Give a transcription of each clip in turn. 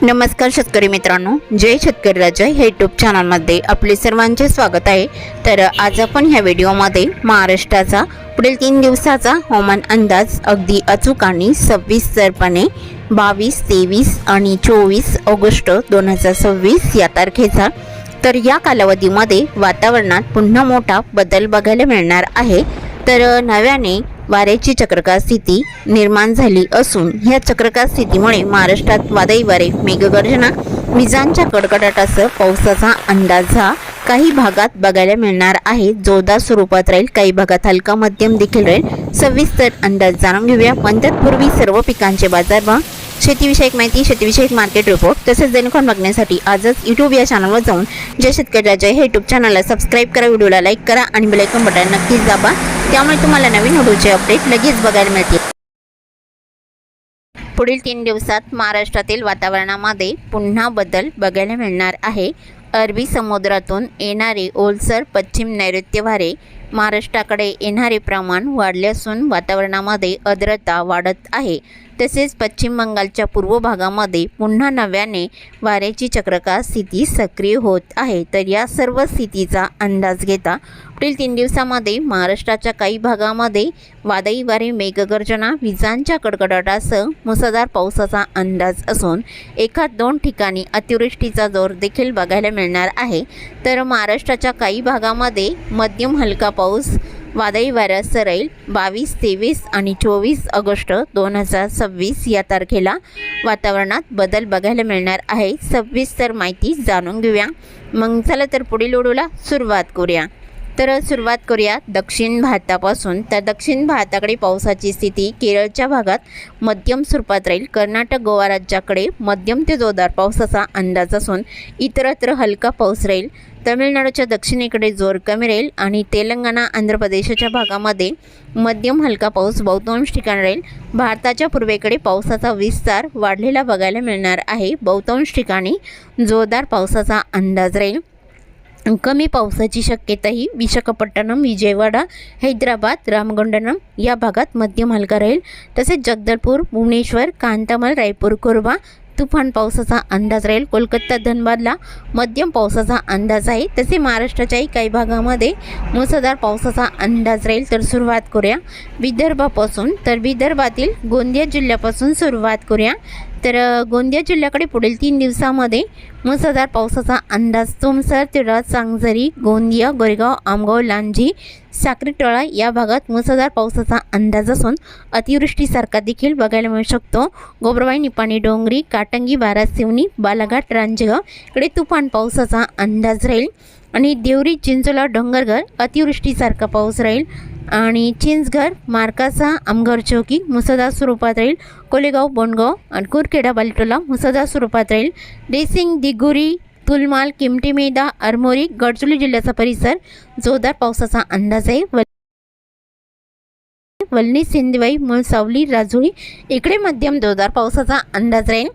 नमस्कार शेतकरी मित्रांनो, जय शेतकरी राजा हे यूट्यूब चॅनलमध्ये आपले सर्वांचे स्वागत आहे। तर आज आपण ह्या व्हिडिओमध्ये महाराष्ट्राचा पुढील 3 दिवसाचा हवामान अंदाज अगदी अचूक आणि सविस्तरपणे 22, 23 आणि 24 ऑगस्ट 2026 या तारखेचा तर या कालावधीमध्ये वातावरणात पुन्हा मोठा बदल बघायला मिळणार आहे। तर नव्याने वाऱ्याची चक्रकार स्थिती निर्माण झाली असून ह्या चक्रकार स्थितीमुळे महाराष्ट्रात वादळी वारे, मेघगर्जना, विजांच्या कडकडाटासह पावसाचा अंदाज हा काही भागात बघायला मिळणार आहे। जोरदार स्वरूपात राहील, काही भागात हलका मध्यम देखील राहील। सविस्तर अंदाज जाणून घेऊया। पण तत्पूर्वी सर्व पिकांचे बाजारभाव, शेतीविषयक माहिती, शेतीविषयक मार्केट रिपोर्ट तसेच दैनिक बघण्यासाठी आजच यूट्यूब या चॅनलवर जाऊन जय शेतकरी राजा हे यूट्यूब चॅनलला सबस्क्राईब करा, व्हिडिओला लाईक करा आणि बेल आयकॉन बटन नक्कीच दाबा, त्यामुळे तुम्हाला नवीन व्हिडिओचे अपडेट लगेच बघायला मिळतील। पुढील 3 दिवसात महाराष्ट्रातील वातावरणामध्ये पुन्हा बदल बघायला मिळणार आहे। अरबी समुद्रातून येणारे ओलसर पश्चिम नैऋत्य वारे महाराष्ट्राकडे येणारे प्रमाण वाढले असून वातावरणामध्ये आर्द्रता वाढत आहे। तसेच पश्चिम बंगालच्या पूर्व भागामध्ये पुन्हा नव्याने वाऱ्याची चक्रकार स्थिती सक्रिय होत आहे। तर या सर्व स्थितीचा अंदाज घेता पुढील 3 दिवसामध्ये महाराष्ट्राच्या काही भागामध्ये वादळी वारे, मेघगर्जना, विजांच्या कडकडाटासह मुसळधार पावसाचा अंदाज असून 1-2 ठिकाणी अतिवृष्टीचा जोर देखील बघायला मिळणार आहे। तर महाराष्ट्राच्या काही भागामध्ये मध्यम हलका पाऊस वादळी वाऱ्यासह राहील। 22, 23 आणि 24 ऑगस्ट 2026 या तारखेला वातावरणात बदल बघायला मिळणार आहे। सविस्तर माहिती जाणून घेऊया। मग चला तर पुढील व्हिडिओला सुरुवात करूया। तर सुरुवात करूया दक्षिण भारतापासून। तर दक्षिण भारताकडे पावसाची स्थिती केरळच्या भागात मध्यम स्वरूपात राहील। कर्नाटक, गोवा राज्याकडे मध्यम ते जोरदार पावसाचा अंदाज असून इतरत्र हलका पाऊस राहील। तमिळनाडूच्या दक्षिणेकडे जोर कमी राहील आणि तेलंगणा, आंध्र प्रदेशच्या भागामध्ये मध्यम हलका पाऊस बहुतांश ठिकाणी राहील। भारताच्या पूर्वेकडे पावसाचा विस्तार वाढलेला बघायला मिळणार आहे। बहुतांश ठिकाणी जोरदार पावसाचा अंदाज राहील। कमी पावसाची शक्यता ही विशाखापट्टणम, विजयवाडा, हैदराबाद, रामगुंडम या भागात मध्यम हलका राहील। तसेच जगदलपूर, भुवनेश्वर, कांतामाल, रायपूर, कोरबा तुफान पावसाचा अंदाज राहील। कोलकाता, धनबादला मध्यम पावसाचा अंदाज आहे। तसे महाराष्ट्राच्याही काही भागामध्ये मुसळधार पावसाचा अंदाज राहील। तर सुरुवात करूया विदर्भापासून। तर विदर्भातील गोंदिया जिल्ह्यापासून सुरुवात करूया। तर गोंदिया जिल्ह्याकडे पुढील 3 दिवसामध्ये मुसळधार पावसाचा अंदाज तुमसर, तिळा, चांगझरी, गोंदिया, गोरेगाव, आमगाव, लांजी, साक्रीटोळा या भागात मुसळधार पावसाचा अंदाज असून अतिवृष्टीसारखा देखील बघायला मिळू शकतो। गोब्रवाई, निपाणी, डोंगरी, काटंगी, बारासिवनी, बालाघाट, रांजगाव इकडे तुफान पावसाचा अंदाज राहील आणि देवरी, चिंचोला, डोंगरघर अतिवृष्टीसारखा पाऊस राहील आणि चिंचघर, मार्कासा, आमगार चौकी मुसळधार स्वरूपात राहील। कोलेगाव, बोंडगाव आणि कुरखेडा, बालिटोला मुसळधार स्वरूपात राहील। देसिंग, दिगुरी, तुलमाल, किमठी, मेदा, आरमोरी, गडचिरोली जिल्ह्याचा परिसर जोरदार पावसाचा अंदाज आहे। वलनी, सिंधवाई, मुळसावली, राजुरी इकडे मध्यम जोरदार पावसाचा अंदाज राहील।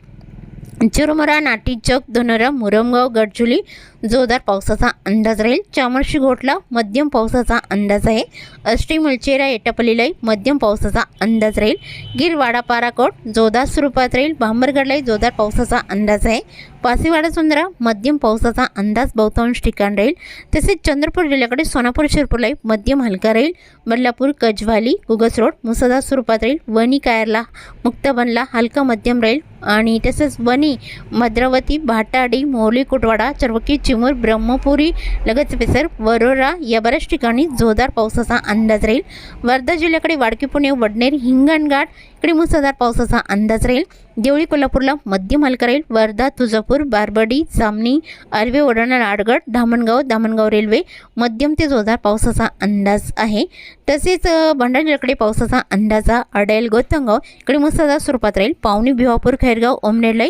चिरमुरा, नाटीचौक, धनोरा, मुरमगाव, गडचिरोली जोरदार पावसाचा अंदाज राहील। चामोर्शी, घोटला मध्यम पावसाचा अंदाज आहे। अष्टी, मुलचेरा, एटापल्लीला मध्यम पावसाचा अंदाज राहील। गिर, वाडा, पाराकोट जोरदार स्वरूपात राहील। भांबरगडलाही जोरदार पावसाचा अंदाज आहे। पासीवाडा, सुंदरा मध्यम पावसाचा अंदाज बहुतांश ठिकाण राहील। तसेच चंद्रपूर जिल्ह्याकडे सोनापूर, शिरपूरला मध्यम हलका राहील। बदलापूर, कजवाली, गुगस रोड मुसळधार स्वरूपात राहील। वणी, कायरला, मुक्ताबनला हलका मध्यम राहील आणि तसेच वणी, भद्रावती, भाटाडी, मोरली, कुटवाडा, चरवकी, चिमूर, ब्रह्मपुरी लगत परिसर, वरोरा या बऱ्याच ठिकाणी जोरदार पावसाचा अंदाज राहील। वर्धा जिल्ह्याकडे वाडकी, पुणे, वडनेर, हिंगणघाट इकडे मुसळधार पावसाचा अंदाज राहील। देवळी, कोल्हापूरला मध्यम हलका राहील। वर्धा, तुळजापूर, बारबडी, जामणी, आर्वे, वडाळा, आडगड, धामणगाव रेल्वे मध्यम ते जोरदार पावसाचा अंदाज आहे। तसेच भंडारा जिल्ह्याकडे पावसाचा अंदाजा अडेल, गोतंगाव इकडे मुसळधार स्वरूपात राहील। पावनी, भिवापूर, खैरगाव, ओमनेरला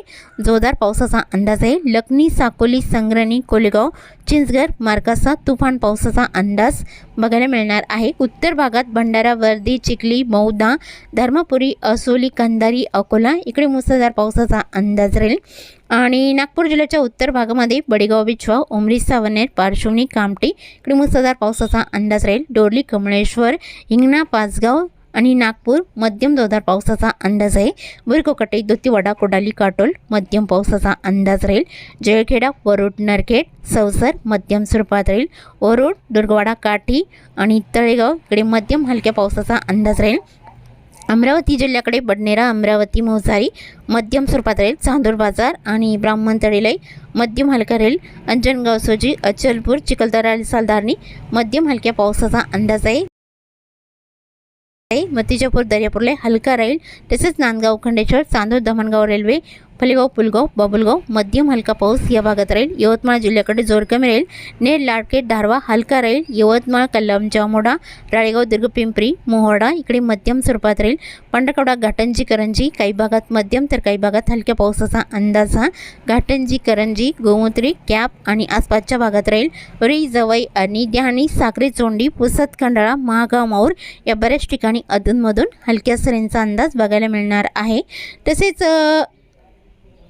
जोरदार पावसाचा अंदाज आहे। लखनी, साकोली, संग्रणी, कोलेगाव, चिंचघर, मार्कासा तुफान पावसाचा अंदाज बघायला मिळणार आहे। उत्तर भागात भंडारा, वर्धी, चिखली, मौदा, धर्मपुरी, असोली, कंधारी, अकोला इकडे मुसळधार पावसाचा अंदाज राहील। आणि नागपूर जिल्ह्याच्या उत्तर भागामध्ये बडेगाव, बिछवा, उमरी, सावनेर, पारशिवनी, कामठी इकडे मुसळधार पावसाचा अंदाज राहील। डोरली, कमळेश्वर, हिंगणा, पाचगाव आणि नागपूर मध्यम जोरदार पावसाचा अंदाज आहे। बुरकोकटे, दुतीवाडा, कोडाली, काटोल मध्यम पावसाचा अंदाज राहील। जळखेडा, वरुड, नरखेड, सवसर मध्यम स्वरूपात राहील। वरुड, दुर्गवाडा, काठी आणि तळेगाव इकडे मध्यम हलक्या पावसाचा अंदाज राहील। अमरावती जिल्ह्याकडे बडनेरा, अमरावती, मोसारी मध्यम स्वरूपात राहील। चांदूर बाजार आणि ब्राह्मणतळीलाई मध्यम हलका राहील। अंजनगाव, सोजी, अचलपूर, चिखलदरा, सालधारणी मध्यम हलक्या पावसाचा अंदाज आहे। मतिजापूर, दर्यापूरला हलका राहील। तसेच नांदगाव, खंडेश्वर, चांदूर, दमणगाव रेल्वे, फलेगाव, पुलगाव, बाबुलगाव मध्यम हलका पाऊस या भागात राहील। यवतमाळ जिल्ह्याकडे जोर कमी राहील। नेर, लाडखेड, धारवा हलका राहील। यवतमाळ, कल्याण, जामोडा, राळेगाव, दुर्ग, पिंपरी, मोहोडा इकडे मध्यम स्वरूपात राहील। पांढरकवडा, घाटंजी, करंजी काही भागात मध्यम तर काही भागात हलक्या पावसाचा अंदाज हा घाटंजी, करंजी, गोमूत्री, कॅप आणि आसपासच्या भागात राहील। वरी, जवई आणि ध्यानी, साखरे, चोंडी, पुसद, खंडाळा, महागाव, माऊर या बऱ्याच ठिकाणी अधूनमधून हलक्या सरींचा अंदाज बघायला मिळणार आहे। तसेच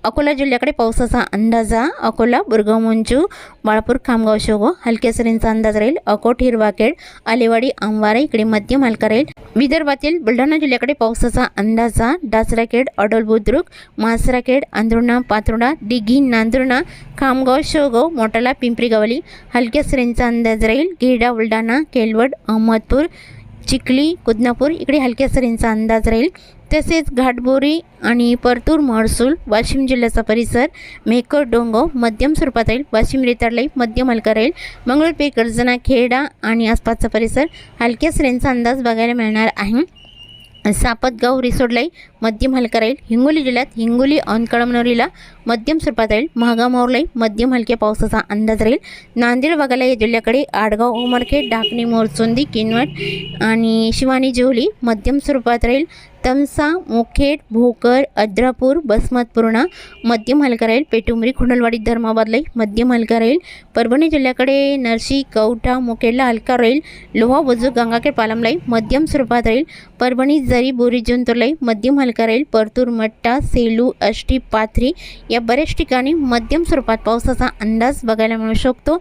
अकोला जिल्ह्याकडे पावसाचा अंदाज हा अकोला, बुरगाव, मंचू, बाळापूर, खामगाव, शेवगाव हलक्या सरींचा अंदाज राहील। अकोट, हिरवाखेड, आलेवाडी, आंवारा इकडे मध्यम हलका राहील। विदर्भातील बुलढाणा जिल्ह्याकडे पावसाचा अंदाज हा डासराखेड, अडोल, बुद्रुक, मासराखेड, आंध्रुणा, पातुर्डा, दिघी, नांदुर्णा, खामगाव, शेवगाव, मोटाला, पिंपरी गावली हलक्या सरींचा अंदाज राहील। घेरडा, बुलढाणा, केलवड, अहमदपूर, चिखली, कुदनापूर इकडे हलक्या सरींचा अंदाज राहील। तसेच घाटबोरी आणि परतूर, महसूल, वाशिम जिल्ह्याचा परिसर, मेहकर, डोंगव मध्यम स्वरूपात राहील। वाशिम, रेताडलाई मध्यम हलका राहील। मंगळूरपे, गर्जना, खेडा आणि आसपासचा परिसर हलक्या सरींचा अंदाज बघायला मिळणार आहे। सापतगाव, रिसोडलाई मध्यम हलका राहील। हिंगोली जिल्ह्यात हिंगोली, कळमनुरीला मध्यम स्वरूपात राहील। महागाव, माऊरलाई मध्यम हलक्या पावसाचा अंदाज राहील। नांदेड भागाला या जिल्ह्याकडे आडगाव, उमरखेड, ढाकणी, मोरचोंदी, किनवट आणि शिवानी, जेवली मध्यम स्वरूपात राहील। तमसा, मुखेड, भोकर, अद्रापूर, बसमतपूर्णा मध्यम हलका राहील। पेटुमरी, खुंडलवाडी, धर्माबादलाई मध्यम हलका राहील। परभणी जिल्ह्याकडे नरशी, कवठा, मुखेडला हलका राहील। लोहा, बुजुर्ग, गंगाखेड, पालमलाई मध्यम स्वरूपात राहील। परभणी, जरी, बोरी, जंतुरलाई मध्यम हलका राहील। परतूर, मट्टा, सेलू, आष्टी, पाथरी या बऱ्याच ठिकाणी मध्यम स्वरूपात पावसाचा अंदाज बघायला मिळू शकतो।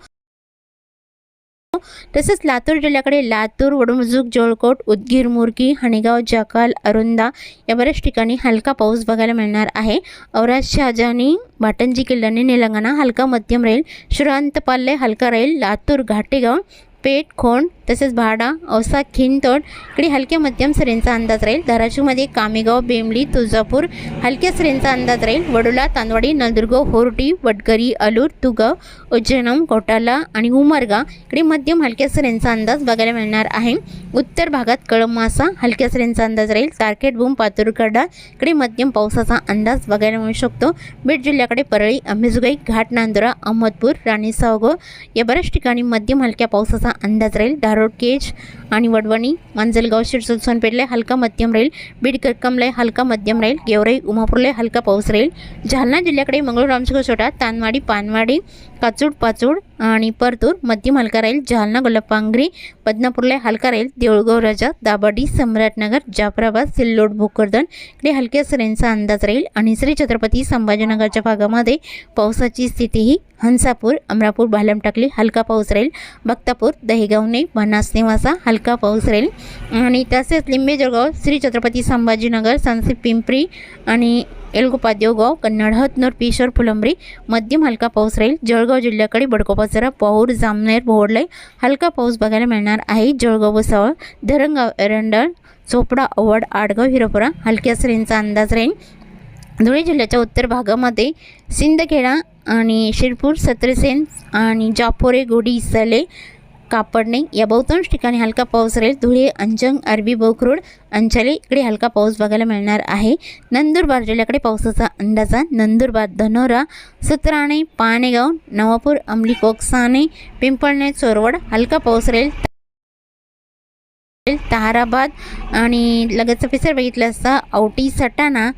तसेच लातूर जिल्ह्याकडे लातूर, वडमुजुक, जळकोट, उदगीर, मुरकी, हणेगाव, जाकाल, अरुंदा या बऱ्याच ठिकाणी हलका पाऊस बघायला मिळणार आहे। औराद, शहाजानी, भाटंजी, किल्लानी, निलंगणा हलका मध्यम राहील। श्रांतपाल्ले हलका राहील। लातूर, घाटेगाव, पेठ, खोंड तसेच भाडा, औसा, खिंतोड इकडे हलक्या मध्यम सरींचा अंदाज राहील। धाराशिवमध्ये कामेगाव, बेंबली, तुळजापूर हलक्या सरींचा अंदाज राहील। वडोला, तांदवाडी, नळदुर्ग, होर्टी, वडगरी, अलूर, तुगाव, उज्जैनम, घोटाला आणि उमरगा इकडे मध्यम हलक्या सरींचा अंदाज बघायला मिळणार आहे। उत्तर भागात कळमासा हलक्या सरींचा अंदाज राहील। तारखेड, बूम, पातुरकडा इकडे मध्यम पावसाचा अंदाज बघायला मिळू शकतो। बीड जिल्ह्याकडे परळी, अंबेजोगाई, घाट, नांदुरा, अहमदपूर, राणी, सावगाव या बऱ्याच ठिकाणी मध्यम हलक्या पावसाचा अंदाज राहील। धारोड, केज आणि वडवणी, मांजलगाव, शिरसोल, सोनपेठला हलका मध्यम राहील। बीड, करकमला हलका मध्यम राहील। गेवराई, उमापूरला हलका पाऊस राहील। जालना जिल्ह्याकडे मंगळूर, रामशेखर, छोटा, तानवाडी, पानवाडी, काचूड, पाचूड आणि परतूर मध्यम हलका राहील। जालना, गुलाबपांगरी, बदनापूरला हलका राहील। देऊळगाव, राजा, दाभाडी, सम्राटनगर, जाफराबाद, सिल्लोड, भोकरदन इकडे हलक्या सरींचा अंदाज राहील। आणि श्री छत्रपती संभाजीनगरच्या भागामध्ये पावसाची स्थितीही हंसापूर, अमरापूर, भालम टाकली हलका पाऊस राहील। बक्तापूर, दहेगावने, बनास, निवासा हलका पाऊस राहील। आणि तसेच लिंबे, जळगाव, श्री छत्रपती संभाजीनगर, सांसी, पिंपरी आणि एलगोपा, देवगाव, कन्नड, हतनूर, पिशोर, फुलंब्री मध्यम हलका पाऊस राहील। जळगाव जिल्ह्याकडे बडकोपाचरा, पाऊर, जामनेर, बोहडलाई हलका पाऊस बघायला मिळणार आहे। जळगाव, भुसावळ, धरणगाव, एरंडळ, चोपडा, अवड, आडगाव, हिरोपुरा हलक्या सरींचा अंदाज राहील। धुळे जिल्ह्याच्या उत्तर भागामध्ये सिंदखेडा आणि शिरपूर, सत्रसेन आणि जापोरे, गोडी, सले, कापडणे या बहुतांश ठिकाणी हलका पाऊस राहील। धुळे, अंजंग, अरबी, बोखरूड, अंचले इकडे हलका पाऊस बघायला मिळणार आहे। नंदुरबार जिल्ह्याकडे पावसाचा अंदाज नंदुरबार, धनोरा, सुत्राणे, पाणेगाव, नवापूर, अंमली, कोकसाने, पिंपळणे, चोरवड हलका पाऊस राहील। ताराबाद आणि लगतचा परिसर बघितला असता औटी, सटाणा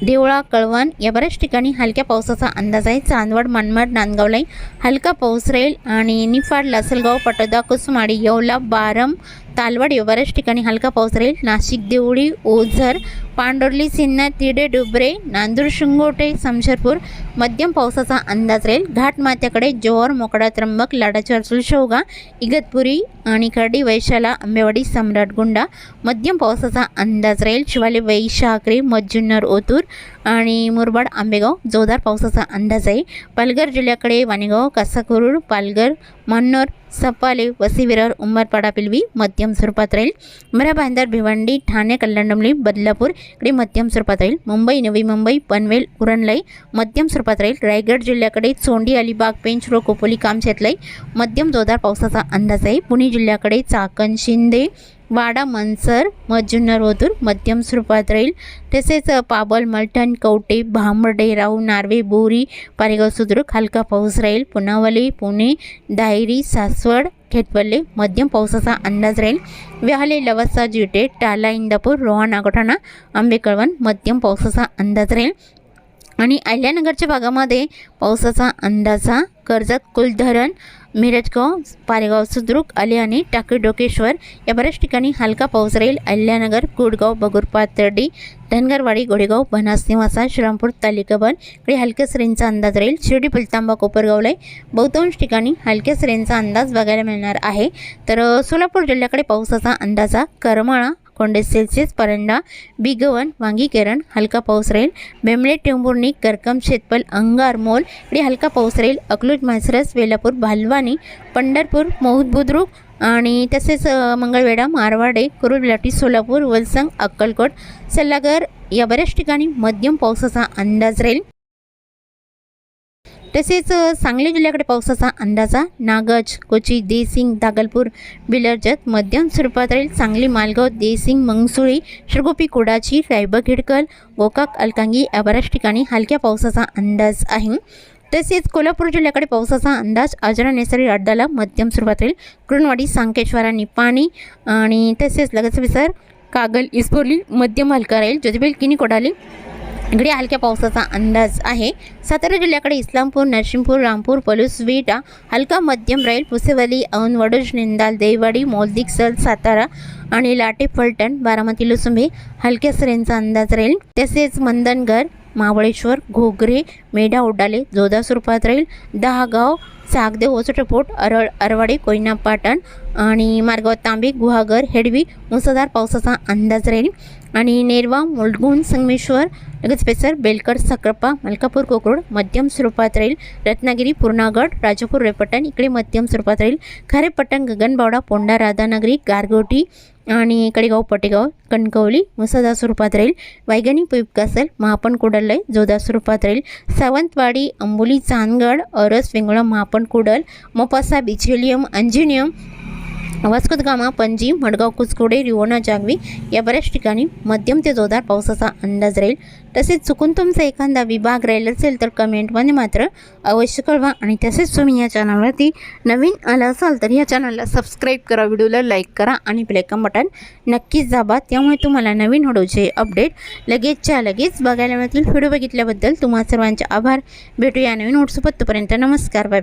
देवळा, कळवण या बऱ्याच ठिकाणी हलक्या पावसाचा अंदाज आहे. चांदवड, मनमाड, नांदगावलाही हलका पाऊस राहील आणि निफाड, लासलगाव, पटोदा, कुसमाडी, येवला, बारम, तालवड या बऱ्याच ठिकाणी हलका पाऊस राहील. नाशिक, देवळी, ओझर, पांडुर्ली, सिन्नर, तिडे, डुबरे, नांदूर, शिंगोटे, समशेरपूर मध्यम पावसाचा अंदाज राहील. घाटमाथ्याकडे जोर, मोकडा, त्र्यंबक, लाडाची अर्सुल, शेवगा, इगतपुरी आणि खर्डी, वैशाला, आंबेवाडी, सम्राटगुंडा मध्यम पावसाचा अंदाज राहील. शिवाले, वैशाखरी, मज्जुन्नर, ओतूर आणि मुरबाड, आंबेगाव जोरदार पावसाचा अंदाज आहे. पालघर जिल्ह्याकडे वाणेगाव, कासाकुरूड, पालघर, मन्नोर, सपाले, वसीविरार, उंबरपाडा, पिलवी मध्यम स्वरूपात राहील. मिरा, भाईंदर, भिवंडी, ठाणे, कल्याण, बदलापूर इकडे मध्यम स्वरूपात राहील. मुंबई, नवी मुंबई, पनवेल, उरणलाई मध्यम स्वरूपात राहील. रायगड जिल्ह्याकडे चोंडी, अलिबाग, पेंच, रोड, खोपोली, कामशेतलाई मध्यम जोरदार पावसाचा अंदाज आहे. पुणे जिल्ह्याकडे चाकण, शिंदे, वाडा, मनसर, मज्जुन्नर, ओतूर मध्यम स्वरूपात राहील. तसेच पाबल, मलठण, कवटे, भांबर्डे, राऊ, नार्वे, बोरी, पारेगाव, सुद्रुक हलका पाऊस राहील. पुनावली, पुणे, दायरी, सासवड, खेतवल्ले मध्यम पावसाचा अंदाज राहील. व्याहाले, लवासा, जिटे, टाला, इंदापूर, रोहा, नागोठाणा, आंबेकळवण मध्यम पावसाचा अंदाज राहील. आणि अहिल्यानगरच्या भागामध्ये पावसाचा अंदाजा कर्जत, कुलधरण, मिरजगाव, पारेगाव, सुद्रुक, आलियानी, टाकी, डोकेश्वर या बऱ्याच ठिकाणी हलका पाऊस राहील. अहिल्यानगर, कुडगाव, बगूर, पाथर्डी, धनगरवाडी, गोडेगाव, बनास, निवासा, श्रीरामपूर, तालिकाबन इकडे हलक्या सरींचा अंदाज राहील. शिर्डी, पलतांबा, कोपरगावला बहुतांश ठिकाणी हलक्या सरींचा अंदाज बघायला मिळणार आहे. तर सोलापूर जिल्ह्याकडे पावसाचा अंदाजा करमाळा, कोंडे, सेल्सियस, परंडा, बिगवन, वांगी, केरण हलका पाऊस राहील. बेंबळे, टेंभुर्णी, करकम, शेतपल, अंगार, मोल इकडे हलका पाऊस राहील. अकलूज, माळशिरस, वेलापूर, भालवानी, पंढरपूर, मौद, बुद्रुक आणि तसेच मंगळवेढा, मारवाडे, कुरुललाटी, सोलापूर, वलसंग, अक्कलकोट, सल्लागर या बऱ्याच ठिकाणी मध्यम पावसाचा अंदाज राहील. तसेच सांगली जिल्ह्याकडे पावसाचा अंदाजा नागज, कोची, देसिंग, दागलपूर, बिलरजत मध्यम स्वरूपात राहील. सांगली, मालगाव, देसिंग, मंगसुळी, शिरगोपी, कोडाची, रायबग, हिडकल, गोकाक, अलकांगी या बऱ्याच ठिकाणी हलक्या पावसाचा अंदाज आहे. तसेच कोल्हापूर जिल्ह्याकडे पावसाचा अंदाज आजरा, नेसरी, अड्डाला मध्यम स्वरूपात राहील. कुरुंदवाडी, सांकेश्वरा, निपाणी आणि तसेच लगतचा विसर, कागल, इस्पोर्ली मध्यम हलका राहील. ज्योतिबेल, किनी, कोडाली इकडे हलक्या पावसाचा अंदाज आहे. सातारा जिल्ह्याकडे इस्लामपूर, नरसिंहपूर, रामपूर, पलूस, विटा हलका मध्यम राहील. पुसेवाली, औंध, वडोज, निंदाल, देववाडी, मोलदिक, सल, सातारा आणि लाटे, फलटण, बारामती, लुसुंबे हलक्या सरींचा अंदाज राहील. तसेच मंदनगर, महाबळेश्वर, घोगरे, मेढा, उड्डाले जोरदार स्वरूपात राहील. दहागाव, सागदेव, ओसोटपोट, अरळ, अरवाडे, कोयना, पाटण आणि मार्गाव, तांबे, गुहागर, हेडवी मुसळधार पावसाचा अंदाज राहील. आणि नेरवा, मुलगुण, संगमेश्वर, लगेच पेसर, बेलकर, सकरपा, मलकापूर, कोकरूड मध्यम स्वरूपात राहील. रत्नागिरी, पूर्णागड, राजापूर, रेपटण इकडे मध्यम स्वरूपात राहील. खारेपट्टण, गगनबावडा, पोंडा, राधानगरी, गारगोटी आणि कडेगाव, पटेगाव, कणकवली मुसळधार स्वरूपात राहील. वायगणी, पुईपकासल, महापण, कुडल जोरदार स्वरूपात राहील. सावंतवाडी, अंबोली, चांदगड, अरस, वेंगुळा, महापण, कुडल, मोपासा, बिचेलियम, अंजिनियम, वास्कोदगामा, पणजी, मडगाव, कुचकोडे, रिवोना, जागवी या बऱ्याच ठिकाणी मध्यम ते जोरदार पावसाचा अंदाज राहील. तसेच चुकून तुमचा एखादा विभाग राहील असेल तर कमेंटमध्ये मात्र अवश्य कळवा. आणि तसेच तुम्ही या चॅनलवरती नवीन आला असाल तर या चॅनलला सबस्क्राईब करा, व्हिडिओला लाईक करा आणि बेल आयकॉन बटन नक्कीच दाबा. त्यामुळे तुम्हाला नवीन व्हिडिओचे अपडेट लगेचच्या लगेच बघायला मिळतील. व्हिडिओ बघितल्याबद्दल तुम्हा सर्वांचे आभार. भेटूया नवीन व्हिडिओसोबत. तोपर्यंत नमस्कार, बाय.